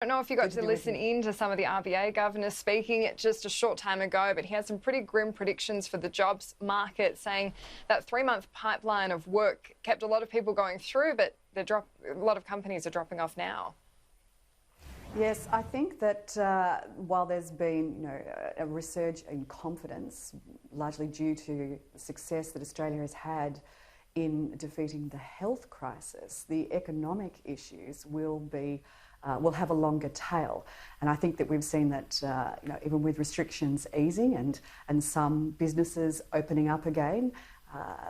don't know if you got to listen in to some of the RBA governors speaking just a short time ago, but he had some pretty grim predictions for the jobs market, saying that 3-month pipeline of work kept a lot of people going through, but a lot of companies are dropping off now. Yes, I think that while there's been a resurge in confidence, largely due to the success that Australia has had in defeating the health crisis, the economic issues will have a longer tail. And I think that we've seen that even with restrictions easing and some businesses opening up again,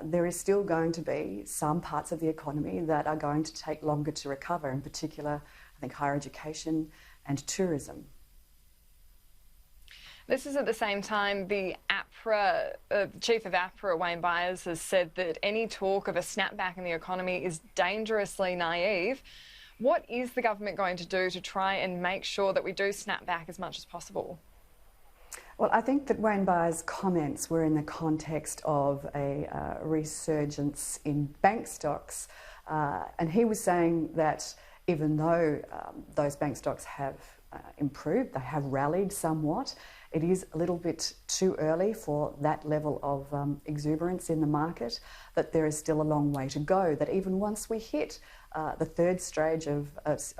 there is still going to be some parts of the economy that are going to take longer to recover, in particular, I think, higher education and tourism. This is at the same time the chief of APRA, Wayne Byers, has said that any talk of a snapback in the economy is dangerously naive. What is the government going to do to try and make sure that we do snap back as much as possible? Well, I think that Wayne Byers' comments were in the context of a resurgence in bank stocks, and he was saying that even though those bank stocks have improved, they have rallied somewhat, it is a little bit too early for that level of exuberance in the market, that there is still a long way to go, that even once we hit the third stage of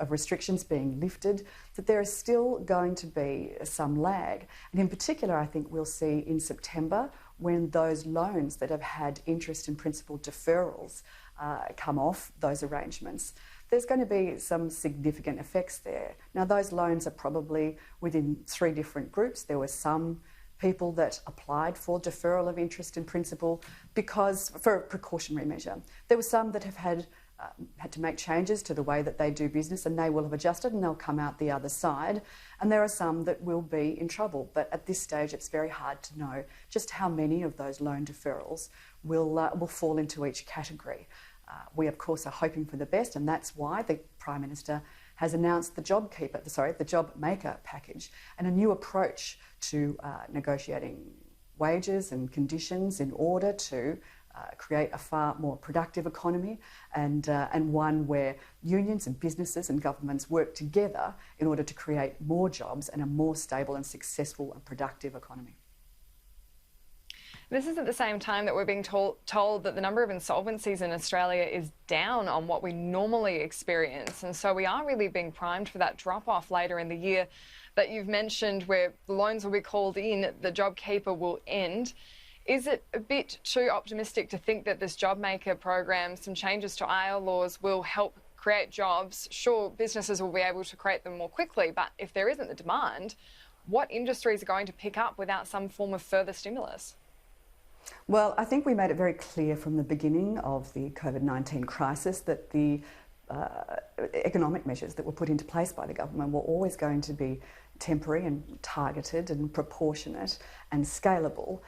restrictions being lifted, that there is still going to be some lag. And in particular, I think we'll see in September, when those loans that have had interest and principal deferrals come off those arrangements, there's going to be some significant effects there. Now, those loans are probably within 3 different groups. There were some people that applied for deferral of interest and principal for a precautionary measure. There were some that have had to make changes to the way that they do business, and they will have adjusted and they'll come out the other side. And there are some that will be in trouble. But at this stage, it's very hard to know just how many of those loan deferrals will fall into each category. We, of course, are hoping for the best, and that's why the Prime Minister has announced the JobMaker package, and a new approach to negotiating wages and conditions in order to create a far more productive economy and one where unions and businesses and governments work together in order to create more jobs and a more stable and successful and productive economy. This is at the same time that we're being told that the number of insolvencies in Australia is down on what we normally experience. And so we are really being primed for that drop-off later in the year that you've mentioned, where the loans will be called in, the JobKeeper will end. Is it a bit too optimistic to think that this JobMaker program, some changes to IL laws, will help create jobs? Sure, businesses will be able to create them more quickly, but if there isn't the demand, what industries are going to pick up without some form of further stimulus? Well, I think we made it very clear from the beginning of the COVID-19 crisis that the economic measures that were put into place by the government were always going to be temporary and targeted and proportionate and scalable,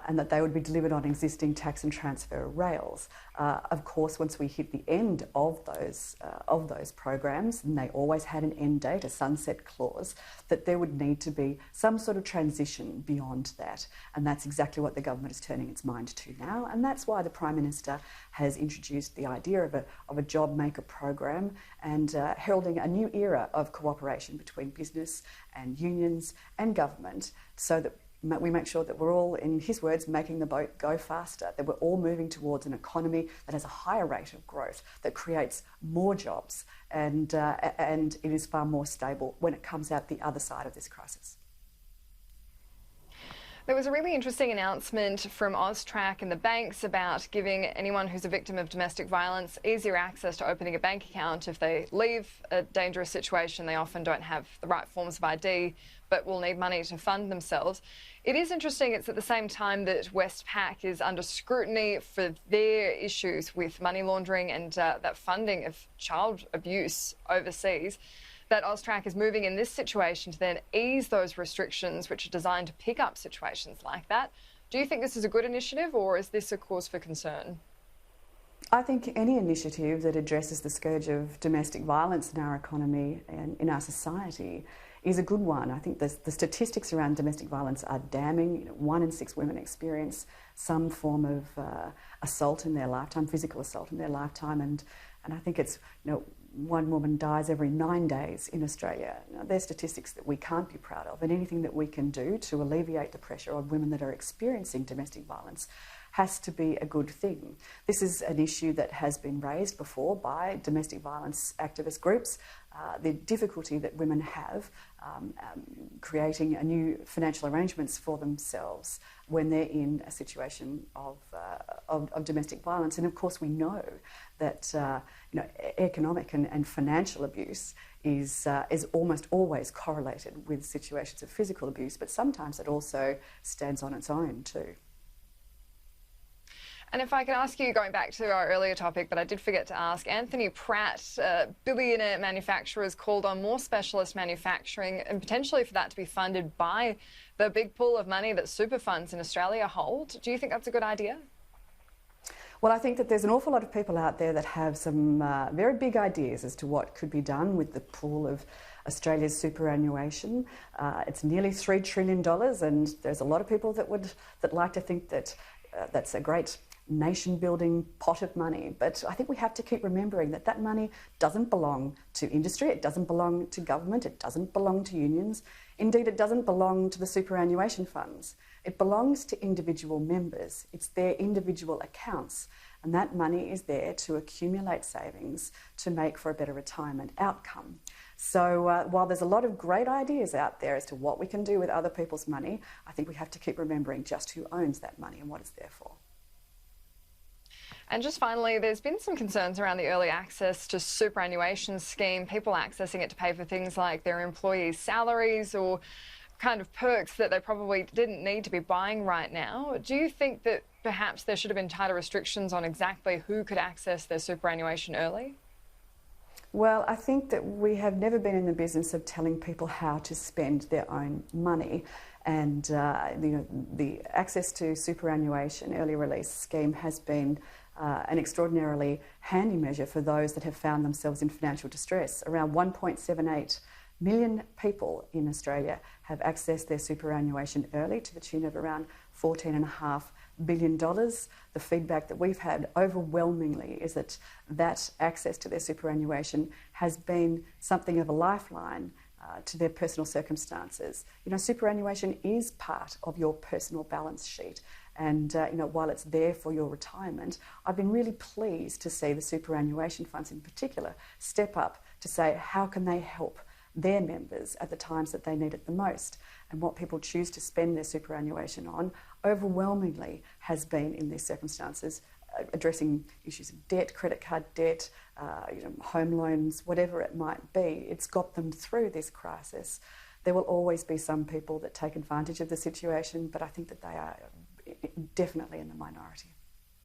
and that they would be delivered on existing tax and transfer rails. Of course, once we hit the end of those programs, and they always had an end date, a sunset clause, that there would need to be some sort of transition beyond that. And that's exactly what the government is turning its mind to now. And that's why the Prime Minister has introduced the idea of a JobMaker program and heralding a new era of cooperation between business and unions and government, so that we make sure that we're all, in his words, making the boat go faster, that we're all moving towards an economy that has a higher rate of growth, that creates more jobs, and it is far more stable when it comes out the other side of this crisis. There was a really interesting announcement from AUSTRAC and the banks about giving anyone who's a victim of domestic violence easier access to opening a bank account. If they leave a dangerous situation, they often don't have the right forms of ID, but will need money to fund themselves. It is interesting, it's at the same time that Westpac is under scrutiny for their issues with money laundering and that funding of child abuse overseas, that AUSTRAC is moving in this situation to then ease those restrictions which are designed to pick up situations like that. Do you think this is a good initiative, or is this a cause for concern? I think any initiative that addresses the scourge of domestic violence in our economy and in our society is a good one. I think the statistics around domestic violence are damning. 1 in 6 women experience some form of assault in their lifetime, physical assault in their lifetime, and I think it's one woman dies every 9 days in Australia. Now, they're statistics that we can't be proud of, and anything that we can do to alleviate the pressure on women that are experiencing domestic violence has to be a good thing. This is an issue that has been raised before by domestic violence activist groups, the difficulty that women have creating a new financial arrangements for themselves when they're in a situation of domestic violence. And of course we know that economic and financial abuse is almost always correlated with situations of physical abuse, but sometimes it also stands on its own too. And if I can ask you, going back to our earlier topic, but I did forget to ask, Anthony Pratt, billionaire manufacturers, called on more specialist manufacturing and potentially for that to be funded by the big pool of money that super funds in Australia hold. Do you think that's a good idea? Well, I think that there's an awful lot of people out there that have some very big ideas as to what could be done with the pool of Australia's superannuation. It's nearly $3 trillion, and there's a lot of people that like to think that that's a great nation-building pot of money. But I think we have to keep remembering that that money doesn't belong to industry, it doesn't belong to government, it doesn't belong to unions. Indeed, it doesn't belong to the superannuation funds. It belongs to individual members. It's their individual accounts. And that money is there to accumulate savings to make for a better retirement outcome. So while there's a lot of great ideas out there as to what we can do with other people's money, I think we have to keep remembering just who owns that money and what it's there for. And just finally, there's been some concerns around the early access to superannuation scheme, people accessing it to pay for things like their employees' salaries or kind of perks that they probably didn't need to be buying right now. Do you think that perhaps there should have been tighter restrictions on exactly who could access their superannuation early? Well, I think that we have never been in the business of telling people how to spend their own money. And the access to superannuation early release scheme has been an extraordinarily handy measure for those that have found themselves in financial distress. Around 1.78 million people in Australia have accessed their superannuation early to the tune of around $14.5 billion. The feedback that we've had overwhelmingly is that access to their superannuation has been something of a lifeline to their personal circumstances. Superannuation is part of your personal balance sheet. And while it's there for your retirement, I've been really pleased to see the superannuation funds in particular step up to say how can they help their members at the times that they need it the most. And what people choose to spend their superannuation on overwhelmingly has been, in these circumstances, addressing issues of debt, credit card debt, home loans, whatever it might be. It's got them through this crisis. There will always be some people that take advantage of the situation, but I think that they are definitely in the minority.